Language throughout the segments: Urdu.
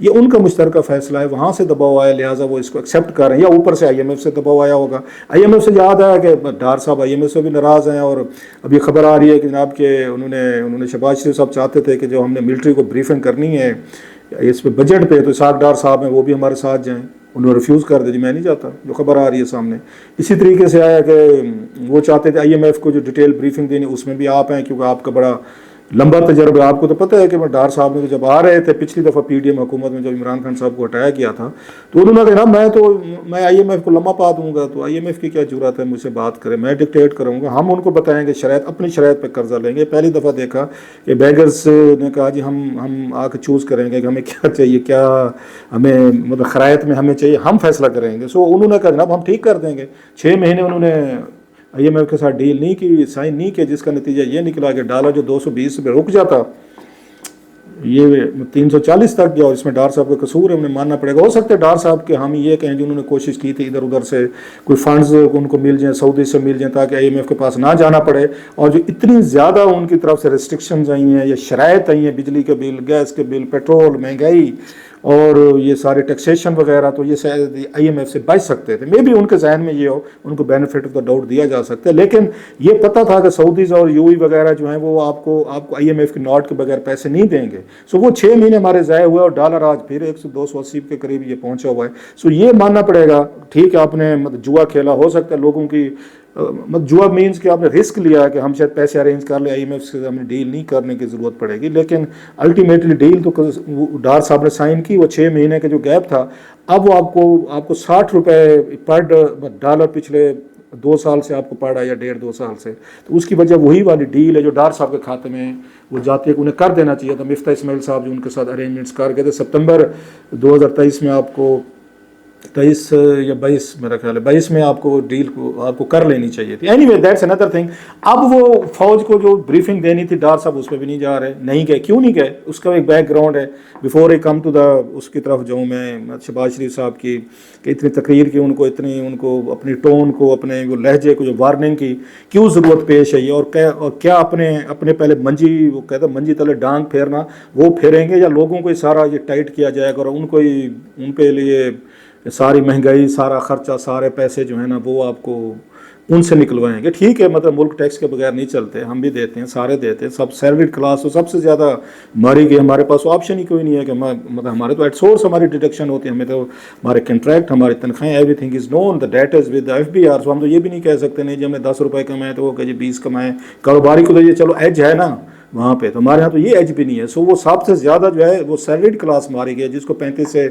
یہ ان کا مشترکہ فیصلہ ہے, وہاں سے دباؤ آیا لہٰذا وہ اس کو ایکسیپٹ کر رہے ہیں, یا اوپر سے IMF سے دباؤ آیا ہوگا. IMF سے یاد آیا کہ ڈار صاحب IMF سے بھی ناراض ہیں, اور اب یہ خبر آ رہی ہے کہ جناب کہ انہوں نے شہباز شریف صاحب چاہتے تھے کہ جو ہم نے ملٹری کو بریفنگ کرنی ہے اس پہ بجٹ پہ, تو اسحاق ڈار صاحب ہیں وہ بھی ہمارے ساتھ جائیں. انہوں نے ریفیوز کر دیا, جی میں نہیں جاتا, جو خبر آ رہی ہے سامنے. اسی طریقے سے آیا کہ وہ چاہتے تھے IMF کو جو ڈیٹیل بریفنگ دینی اس میں بھی آپ ہیں, کیونکہ آپ کا بڑا لمبا تجربہ, آپ کو تو پتہ ہے کہ ڈار صاحب نے تو جب آ رہے تھے پچھلی دفعہ PDM حکومت میں, جب عمران خان صاحب کو ہٹایا گیا تھا, تو انہوں نے کہا میں IMF کو لمبا پا دوں گا, تو IMF کی کیا جرات ہے مجھ سے بات کرے, میں ڈکٹیٹ کروں گا, ہم ان کو بتائیں گے شرائط, اپنی شرائط پہ قرضہ لیں گے. پہلی دفعہ دیکھا کہ بیگرز نے کہا جی ہم آ کے چوز کریں گے کہ ہمیں کیا چاہیے, کیا ہمیں مطلب خرائط میں ہمیں چاہیے, ہم فیصلہ کریں گے. سو انہوں نے کہا جناب ہم ٹھیک کر دیں گے. 6 مہینے انہوں نے IMF کے ساتھ ڈیل نہیں کی, سائن نہیں کیا, جس کا نتیجہ یہ نکلا کہ ڈالر جو 220 پہ رک جاتا یہ 340 تک گیا, اور اس میں ڈار صاحب کا قصور ہے, انہیں ماننا پڑے گا. ہو سکتا ہے ڈار صاحب کے ہم یہ کہیں جو انہوں نے کوشش کی تھی ادھر ادھر سے کوئی فنڈز ان کو مل جائیں, سعودی سے مل جائیں, تاکہ IMF کے پاس نہ جانا پڑے. اور جو اتنی زیادہ ان کی طرف سے ریسٹرکشنز آئی ہیں یا شرائط آئی ہیں, بجلی کے بل, گیس کے بل, پیٹرول, مہنگائی اور یہ سارے ٹیکسیشن وغیرہ, تو یہ شاید IMF سے بچ سکتے تھے. مے بی ان کے ذہن میں یہ ہو, ان کو بینیفٹ آف دا ڈاؤٹ دیا جا سکتا ہے. لیکن یہ پتہ تھا کہ سعودیز اور UAE وغیرہ جو ہیں وہ آپ کو IMF کے نوٹ کے بغیر پیسے نہیں دیں گے. سو وہ 6 مہینے ہمارے ضائع ہوئے, اور ڈالر آج پھر 280 کے قریب یہ پہنچا ہوا ہے. سو یہ ماننا پڑے گا, ٹھیک ہے آپ نے جوا کھیلا, ہو سکتا ہے لوگوں کی جوا مینس کہ آپ نے رسک لیا کہ ہم شاید پیسے ارینج کر لیں, IMF سے ہمیں ڈیل نہیں کرنے کی ضرورت پڑے گی. لیکن الٹیمیٹلی ڈیل تو ڈار صاحب نے سائن کی. وہ 6 مہینے کا جو گیپ تھا, اب وہ آپ کو 60 روپے پر ڈالر پچھلے 2 سال سے آپ کو پڑ رہا ہے, یا 1.5-2 سال سے. تو اس کی وجہ وہی والی ڈیل ہے جو ڈار صاحب کے کھاتے میں وہ جاتی ہے کہ انہیں کر دینا چاہیے تھا. مفتاح اسماعیل صاحب جو ان کے ساتھ ارینجمنٹس کر گئے تھے, سپتمبر 2023 میں آپ کو 23 یا 22 میرا خیال ہے 22 میں آپ کو ڈیل کو آپ کو کر لینی چاہیے تھی. Any way that's another thing. اب وہ فوج کو جو بریفنگ دینی تھی ڈار صاحب اس پہ بھی نہیں جا رہے, نہیں گئے. کیوں نہیں گئے, اس کا ایک بیک گراؤنڈ ہے. Before a come to the اس کی طرف جاؤں میں شہباز شریف صاحب کی کہ اتنی تقریر کی, ان کو اپنی ٹون کو, اپنے وہ لہجے کو, جو وارننگ کی کیوں ضرورت پیش ہے, اور کیا اپنے پہلے منجی, وہ کہتا منجی تلے ڈانگ پھیرنا, وہ پھیریں گے, یا لوگوں کو سارا یہ ٹائٹ کیا جائے گا اور ان کے لیے ساری مہنگائی, سارا خرچہ, سارے پیسے جو ہیں نا وہ آپ کو ان سے نکلوائیں گے. ٹھیک ہے, مطلب ملک ٹیکس کے بغیر نہیں چلتے, ہم بھی دیتے ہیں, سارے دیتے ہیں, سب سیلریڈ کلاس تو سب سے زیادہ ماری گئی. ہمارے پاس آپشن ہی کوئی نہیں ہے کہ مطلب ہمارے تو ایٹ سورس ہماری ڈیڈکشن ہوتی ہے, ہمیں تو ہمارے کنٹریکٹ, ہماری تنخواہیں, everything is known, the date is with FBR. So ہم تو یہ بھی نہیں کہہ سکتے نہیں جی ہم نے 10 روپے کمائے تو وہ کہ جی 20 کمائے. کاروباری کو تو یہ چلو ایج ہے نا وہاں پہ, تو ہمارے یہاں تو یہ ایج بھی نہیں ہے. سو وہ سب سے زیادہ جو ہے وہ سیلریڈ کلاس ماری گئی, جس کو 35 سے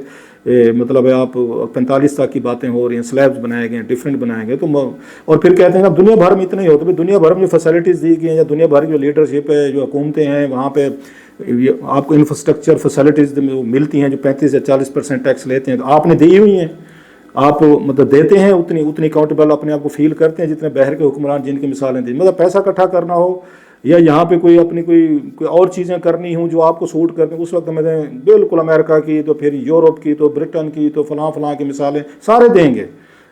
مطلب آپ 45 تک کی باتیں ہو رہی ہیں, سلیبس بنائے گئے ہیں, ڈفرینٹ بنائے گئے. تو اور پھر کہتے ہیں اب دنیا بھر میں اتنا ہی ہوتا ہے, دنیا بھر میں جو فیسلٹیز دی گئی ہیں, یا دنیا بھر کی جو لیڈرشپ ہے, جو حکومتیں ہیں, وہاں پہ آپ کو انفراسٹرکچر فیسلٹیز ملتی ہیں جو 35 سے 40% ٹیکس لیتے ہیں, تو آپ نے دی ہوئی ہیں. آپ مطلب دیتے ہیں اتنی اکاؤنٹیبل اپنے آپ کو فیل کرتے ہیں جتنے بہر کے حکمران جن کی مثالیں دی. مطلب پیسہ اکٹھا کرنا ہو یا یہاں پہ کوئی اپنی کوئی اور چیزیں کرنی ہوں جو آپ کو سوٹ کرتے ہیں, اس وقت میں بالکل امریکہ کی, تو پھر یورپ کی, تو برٹن کی, تو فلاں کی مثالیں سارے دیں گے.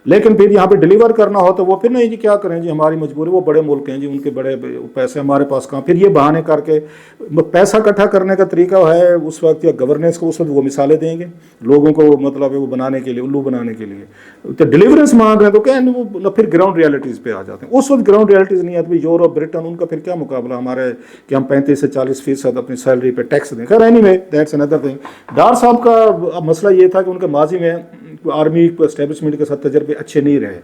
لیکن پھر یہاں پہ ڈیلیور کرنا ہو تو وہ پھر نہیں جی کیا کریں جی ہماری مجبوری, وہ بڑے ملک ہیں جی, ان کے بڑے پیسے ہمارے پاس کہاں. پھر یہ بہانے کر کے پیسہ اکٹھا کرنے کا طریقہ ہے اس وقت, یا گورننس کو اس وقت وہ مثالیں دیں گے لوگوں کو, مطلب وہ بنانے کے لیے, الو بنانے کے لیے. تو ڈیلیورنس مانگ رہے ہیں تو کہیں وہ پھر گراؤنڈ ریالٹیز پہ آ جاتے ہیں. اس وقت گراؤنڈ ریالٹیز نہیں آتی. یورپ, برٹن, ان کا پھر کیا مقابلہ ہمارے کہ ہم 35 سے 40% اپنی سیلری پہ ٹیکس دیں. خیر any way that's another thing. Dar صاحب کا مسئلہ یہ تھا کہ ان کے ماضی میں آرمی اسٹیبلشمنٹ کے ساتھ تجربے اچھے نہیں رہے.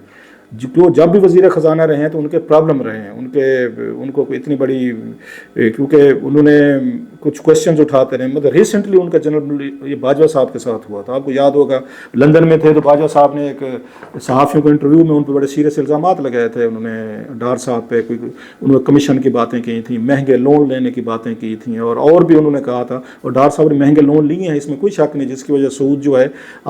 جب بھی وزیر خزانہ رہے ہیں تو ان کے پرابلم رہے ہیں, ان کو اتنی بڑی, کیونکہ انہوں نے کچھ کوشچنز اٹھاتے رہے. مطلب ریسنٹلی ان کا جنرل یہ باجوہ صاحب کے ساتھ ہوا تھا, آپ کو یاد ہوگا لندن میں تھے, تو باجوہ صاحب نے ایک صحافیوں کو انٹرویو میں ان پہ بڑے سیریس الزامات لگائے تھے. انہوں نے ڈار صاحب پہ انہوں نے کمیشن کی باتیں کی تھیں, مہنگے لون لینے کی باتیں کی تھیں, اور بھی انہوں نے کہا تھا. اور ڈار صاحب نے مہنگے لون لیے ہیں, اس میں کوئی شک نہیں, جس کی وجہ سود جو ہے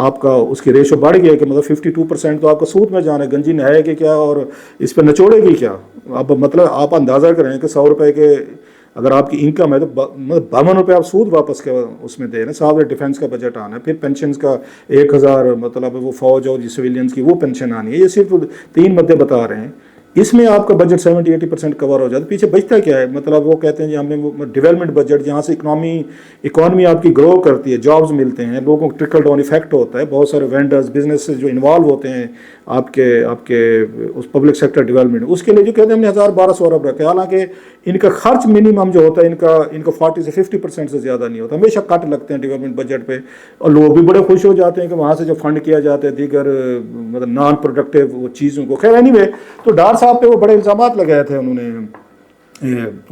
آپ کا اس کی ریشو بڑھ گیا کہ مطلب 52% تو آپ کا سود میں جانا ہے. گنجی نہائے گی کیا اور اس پہ نچوڑے گی کیا. اب مطلب آپ اندازہ کریں کہ 100 روپے کے اگر آپ کی انکم ہے تو 52 روپے آپ سود واپس کے اس میں دے رہے ہیں. صاحب ڈیفینس کا بجٹ آنا ہے, پھر پینشنز کا 1000 مطلب وہ فوج اور سویلینز کی وہ پینشن آنی ہے. یہ صرف 3 مدے بتا رہے ہیں. اس میں آپ کا بجٹ 70-80% کور ہو جاتا ہے. پیچھے بچتا کیا ہے؟ مطلب وہ کہتے ہیں جی ہم نے وہ ڈیولپمنٹ بجٹ جہاں سے اکانومی آپ کی گرو کرتی ہے، جابز ملتے ہیں، لوگوں کو ٹرکل ڈاؤن ایفیکٹ ہوتا ہے، بہت سارے وینڈرز بزنس جو انوالو ہوتے ہیں آپ کے اس پبلک سیکٹر ڈیولپمنٹ، اس کے لیے جو کہتے ہیں ہم نے 1000-1200 ارب رکھے، حالانکہ ان کا خرچ منیمم جو ہوتا ہے ان کا 40 سے 50% سے زیادہ نہیں ہوتا، ہمیشہ کٹ لگتے ہیں ڈیولپمنٹ بجٹ پہ، اور لوگ بھی بڑے خوش ہو جاتے ہیں کہ وہاں سے جو فنڈ کیا جاتا ہے دیگر مطلب نان پروڈکٹیو چیزوں کو. خیر اینی وے، تو ڈار صاحب پہ وہ بڑے الزامات لگائے تھے انہوں نے،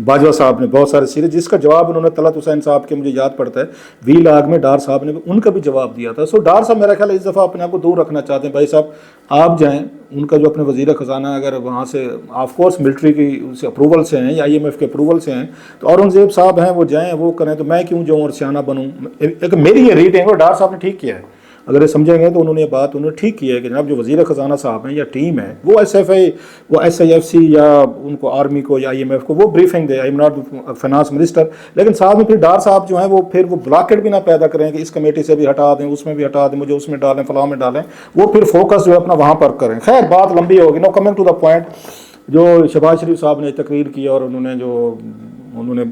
باجوہ صاحب نے بہت سارے سیرے، جس کا جواب انہوں نے طلعت حسین صاحب کے مجھے یاد پڑتا ہے وی لاگ میں ڈار صاحب نے ان کا بھی جواب دیا تھا. سو ڈار صاحب میرا خیال ہے اس دفعہ اپنے آپ کو دور رکھنا چاہتے ہیں. بھائی صاحب آپ جائیں، ان کا جو اپنے وزیر خزانہ اگر وہاں سے آف کورس ملٹری کی اپروول سے ہیں یا IMF کے اپروول سے ہیں، تو اورنگزیب صاحب ہیں وہ جائیں وہ کریں، تو میں کیوں جاؤں اور سیانہ بنوں؟ ایک میری یہ ریڈنگ، اور ڈار صاحب نے ٹھیک کیا ہے، اگر یہ سمجھیں گے تو انہوں نے یہ بات انہوں نے ٹھیک کی ہے کہ جناب جو وزیر خزانہ صاحب ہیں یا ٹیم ہے، وہ SFI وہ SIFC یا ان کو آرمی کو یا IMF کو وہ briefing they. I am not finance minister, لیکن ساتھ میں پھر ڈار صاحب جو ہیں وہ پھر وہ بلاکٹ بھی نہ پیدا کریں کہ اس کمیٹی سے بھی ہٹا دیں، اس میں بھی ہٹا دیں، مجھے اس میں ڈالیں، فلاں میں ڈالیں. وہ پھر فوکس جو ہے اپنا وہاں پر کریں. خیر بات لمبی ہوگی، نو کمنگ ٹو دا پوائنٹ. جو شہباز شریف صاحب نے تقریر کی اور انہوں نے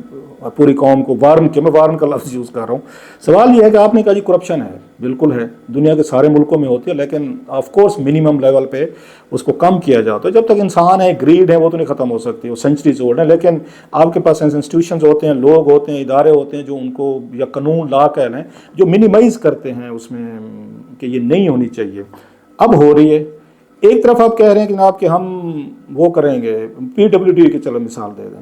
پوری قوم کو وارن کیا، میں وارن کا لفظ یوز کر رہا ہوں. سوال یہ ہے کہ آپ نے کہا جی کرپشن ہے، بالکل ہے، دنیا کے سارے ملکوں میں ہوتی ہے، لیکن آف کورس منیمم لیول پہ اس کو کم کیا جاتا ہے. جب تک انسان ہے، گریڈ ہے، وہ تو نہیں ختم ہو سکتی، وہ سینچریز اولڈ ہے. لیکن آپ کے پاس انسٹیٹیوشنز ہوتے ہیں، لوگ ہوتے ہیں، ادارے ہوتے ہیں جو ان کو یا قانون لا کہہ لیں جو منیمائز کرتے ہیں اس میں کہ یہ نہیں ہونی چاہیے. اب ہو رہی ہے. ایک طرف آپ کہہ رہے ہیں کہ جناب کہ ہم وہ کریں گے PWD کی، چلو مثال دے دیں.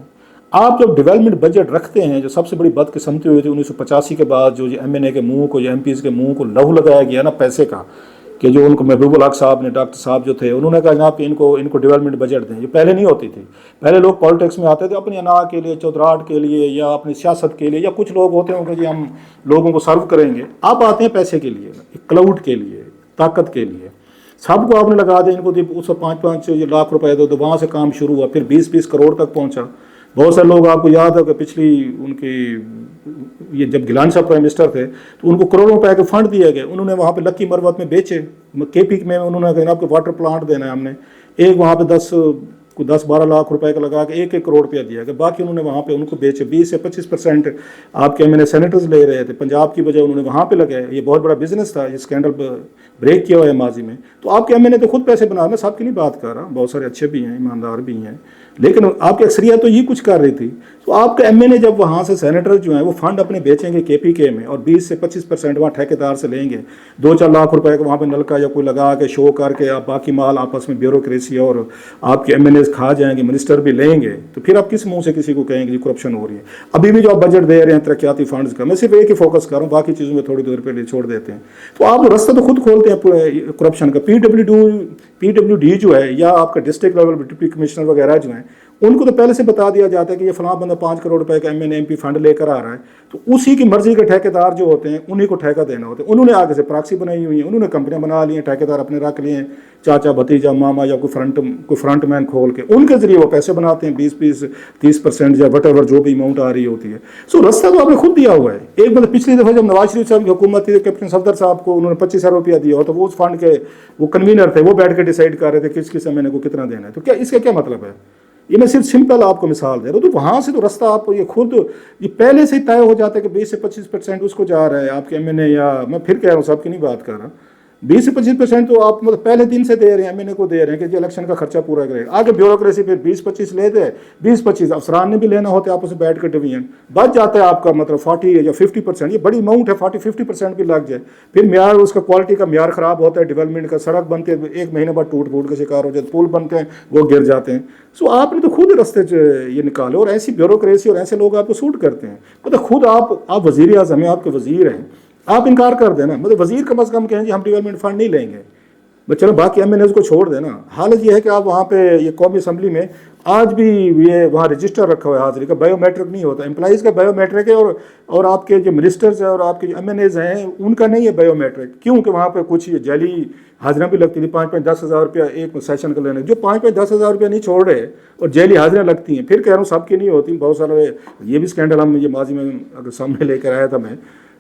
آپ جب ڈیولپمنٹ بجٹ رکھتے ہیں، جو سب سے بڑی بدقسمتی ہوئی تھی 1985 کے بعد، جو MNA کے منہ کو یا MPs کے منہ کو لہو لگایا گیا نا پیسے کا، کہ جو ان کو محبوب الحق صاحب نے، ڈاکٹر صاحب جو تھے، انہوں نے کہا جناب کہ ان کو ڈیولپمنٹ بجٹ دیں. یہ پہلے نہیں ہوتی تھی. پہلے لوگ پالیٹکس میں آتے تھے اپنی انا کے لیے، چودراہٹ کے لیے، یا اپنی سیاست کے لیے، یا کچھ لوگ ہوتے ہیں کہ جی ہم لوگوں کو سرو کریں گے. اب آتے ہیں پیسے کے لیے، کلاؤڈ کے لیے، طاقت کے لیے. سب کو آپ نے لگا دیا، ان کو 5-5 لاکھ روپے دو، تو وہاں سے کام شروع ہوا، پھر 20-20 کروڑ تک پہنچا. بہت سارے لوگ آپ کو یاد ہے کہ پچھلی ان کی یہ جب گیلانی صاحب پرائم منسٹر تھے تو ان کو کروڑوں روپے کے فنڈ دیے گئے. انہوں نے وہاں پہ لکی مروت میں بیچے. KP میں انہوں نے کہا آپ کو واٹر پلانٹ دینا ہے، ہم نے ایک وہاں پہ 10-12 لاکھ روپے کا لگا کے 1-1 کروڑ روپیہ دیا گیا. باقی انہوں نے وہاں پہ ان کو بیچے. 20 سے 25% آپ کے MNA سینیٹرز لے رہے تھے. پنجاب کی وجہ انہوں نے وہاں پہ لگائے. یہ بہت بڑا بزنس تھا، یہ اسکینڈل بریک کیا ہوا ہے ماضی میں. تو آپ کے MNA تو خود پیسے بنا، میں سب کی نہیں بات کر رہا، بہت سارے اچھے بھی ہیں، ایماندار بھی ہیں، لیکن آپ کی اکثریت تو یہ کچھ کر رہی تھی. تو آپ کے MNA جب وہاں سے سینیٹر جو ہیں وہ فنڈ اپنے بیچیں گے KPK میں، اور 20 سے 25% وہاں ٹھیکیدار سے لیں گے، 2-4 لاکھ روپے کا وہاں پہ نلکا یا کوئی لگا کے شو کر کے آپ باقی مال آپس میں بیوروکریسی اور آپ کے MNAs کھا جائیں گے، منسٹر بھی لیں گے. تو پھر آپ کس منہ سے کسی کو کہیں گے کرپشن ہو رہی ہے؟ ابھی بھی جو آپ بجٹ دے رہے ہیں ترقیاتی فنڈز کا، میں صرف ایک ہی فوکس کر رہا ہوں، باقی چیزوں میں تھوڑی دیر پہ چھوڑ دیتے ہیں. تو آپ رستہ تو خود کھولتے ہیں کرپشن کا. PWD جو ہے، یا آپ کا ڈسٹرکٹ لیول ڈپٹی کمشنر وغیرہ جو ہیں، ان کو تو پہلے سے بتا دیا جاتا ہے کہ یہ فلاں بندہ 5 کروڑ روپے کا MNA MP فنڈ لے کر آ رہا ہے، تو اسی کی مرضی کے ٹھیکیدار جو ہوتے ہیں انہیں کو ٹھیکہ دینا ہوتا ہے. انہوں نے آگے سے پراکسی بنائی ہوئی ہیں، انہوں نے کمپنیاں بنا لی ہیں، ٹھیکیدار اپنے رکھ لیے ہیں، چاچا بھتیجا ماما یا کوئی فرنٹ مین کھول کے ان کے ذریعے وہ پیسے بناتے ہیں، 20-30% یا وٹ ایور جو بھی اماؤنٹ آ رہی ہوتی ہے. سو رستہ تو آپ نے خود دیا ہوا ہے. ایک مطلب پچھلی دفعہ جب نواز شریف صاحب کی حکومت تھی، کیپٹن صفدر صاحب کو انہوں نے 25,000 روپیہ دیا ہو، تو وہ اس فنڈ کے وہ کنوینر تھے، وہ بیٹھ کے ڈیسائیڈ کر رہے تھے کس MNA کو کتنا دینا ہے. تو کیا اس کا کیا مطلب ہے؟ یہ میں صرف سمپل آپ کو مثال دے رہا ہوں. تو وہاں سے تو رستہ آپ کو یہ پہلے سے ہی طے ہو جاتا ہے کہ 20 سے 25% اس کو جا رہا ہے آپ کے MNA، یا میں پھر کہہ رہا ہوں سب کی نہیں بات کر رہا، 20 سے 25% تو آپ مطلب پہلے دن سے دے رہے ہیں، MNA کو دے رہے ہیں کہ جی الیکشن کا خرچہ پورا کرے. آگے بیوروکریسی پھر 20-25 لیتے، 20-25 افسران نے بھی لینا ہوتا ہے آپس میں بیٹھ کے ڈویژن، بچ جاتا ہے آپ کا مطلب 40 یا 50%. یہ بڑی اماؤنٹ ہے، 40-50% بھی لگ جائے. پھر معیار اس کا کوالٹی کا معیار خراب ہوتا ہے ڈیولپمنٹ کا، سڑک بنتے ہیں 1 مہینے بعد ٹوٹ کے شکار ہو جاتے، پل بنتے ہیں وہ گر جاتے ہیں. سو آپ نے تو خود رستے یہ نکالے، اور ایسی بیوروکریسی اور ایسے لوگ آپ کو سوٹ کرتے ہیں. مطلب خود آپ وزیر اعظم ہیں، آپ کے وزیر ہیں، آپ انکار کر دینا. مطلب وزیر کم از کم کہیں جی ہم ڈیولپمنٹ فنڈ نہیں لیں گے، چلو باقی MNAs کو چھوڑ دینا. حالت یہ ہے کہ آپ وہاں پہ یہ قومی اسمبلی میں آج بھی یہ وہاں رجسٹر رکھا ہوا ہے حاضری کا، بایو میٹرک نہیں ہوتا. امپلائیز کا بایو میٹرک ہے، اور آپ کے جو منسٹرز ہیں اور آپ کے جو MNAs ہیں ان کا نہیں ہے بایو میٹرک. کیوں کہ وہاں پہ کچھ یہ جعلی حاضریاں بھی لگتی تھی، 5-10 ہزار روپیہ ایک سیشن کا لینے. جو 5-10 ہزار روپیہ نہیں چھوڑ رہے اور جعلی حاضریاں لگتی ہیں. پھر کہہ رہا ہوں سب کی نہیں ہوتی، بہت سارے یہ بھی اسکینڈل ہم یہ ماضی میں اگر سامنے لے کر آیا تھا میں.